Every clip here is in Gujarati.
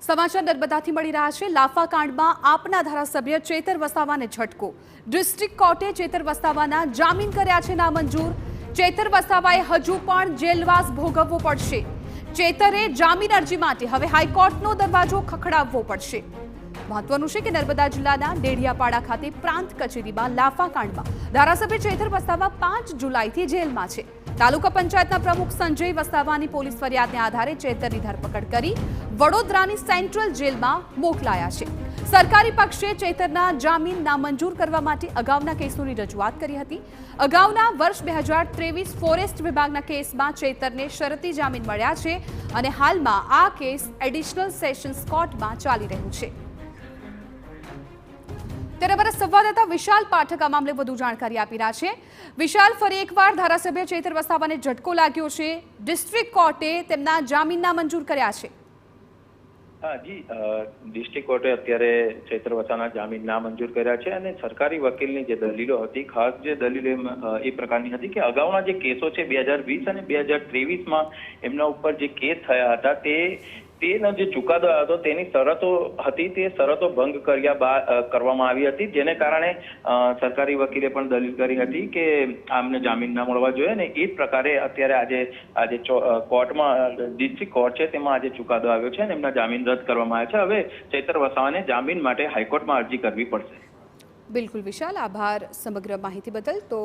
સમાચાર નર્મદાથી મળી રહ્યા છે। લાફા કાંડમાં આપના ધારાસભ્ય ચેતર વસાવાને ઝટકો। ડિસ્ટ્રિક્ટ કોર્ટે ચેતર વસાવાના જામીન કર્યા છે નામંજૂર। ચેતર વસાવાએ હજુ પણ જેલવાસ ભોગવવો પડશે। ચેતરે જામીન અરજી માટે હવે હાઈકોર્ટનો દરવાજો ખખડાવવો પડશે। મહત્વનું છે કે નર્મદા જિલ્લાના ડેડિયાપાડા ખાતે પ્રાંત કચેરીમાં લાફા કાંડમાં ધારાસભ્ય ચેતર વસાવા 5 જુલાઈથી જેલમાં છે। તાલુકા પંચાયતના પ્રમુખ સંજય વસાવાની પોલીસ ફરિયાદને આધારે ચેતરની ધરપકડ કરી વડોદરાની સેન્ટ્રલ જેલમાં મોકલાયા છે। સરકારી પક્ષે ચેતરના જામીન નામંજૂર કરવા માટે અગાઉના કેસોની રજૂઆત કરી હતી। અગાઉના વર્ષ 2023 ફોરેસ્ટ વિભાગના કેસમાં ચેતરને શરતી જામીન મળ્યા છે અને હાલમાં આ કેસ એડિશનલ સેશન્સ કોર્ટમાં ચાલી રહ્યું છે। ત્યારે અમારા સંવાદદાતા વિશાલ પાઠક આ મામલે વધુ જાણકારી આપી રહ્યા છે। વિશાલ, ફરી એકવાર ધારાસભ્ય ચેતર વસાવાને ઝટકો લાગ્યો છે। ડિસ્ટ્રિક્ટ કોર્ટે તેમના જામીન નામંજૂર કર્યા છે। જી, ડિસ્ટ્રિક્ટ કોર્ટે અત્યારે ચેતર વસાવાના જામીન નામંજૂર કર્યા છે અને સરકારી વકીલની જે દલીલો હતી, ખાસ જે દલીલો એ પ્રકારની હતી કે અગાઉના જે કેસો છે 2020 અને 2023માં એમના ઉપર જે કેસ થયા હતા તેનો જે ચુકાદો આવ્યો હતો તેની શરતો હતી તે શરતો ભંગ કરવામાં આવી હતી, જેને કારણે સરકારી વકીલે પણ દલીલ કરી હતી કે આમને જામીન ના મળવા જોઈએ ને એ જ પ્રકારે અત્યારે આજે કોર્ટમાં ડિસ્ટ્રિક્ટ કોર્ટ છે તેમાં આજે ચુકાદો આવ્યો છે અને એમના જામીન રદ કરવામાં આવ્યા છે। હવે ચેતર વસાવાને જામીન માટે હાઈકોર્ટમાં અરજી કરવી પડશે। બિલકુલ વિશાલ, આભાર સમગ્ર માહિતી બદલ। તો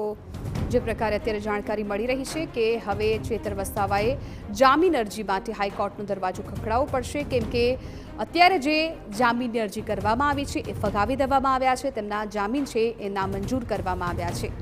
જે પ્રકારે અત્યારે જાણકારી મળી રહી છે કે હવે ચેતર વસાવાએ જામીન અરજી માટે હાઈકોર્ટનો દરવાજો ખખડાવવો પડશે, કેમ કે અત્યારે જે જામીનની અરજી કરવામાં આવી છે એ ફગાવી દેવામાં આવ્યા છે। તેમના જામીન છે એ નામંજૂર કરવામાં આવ્યા છે।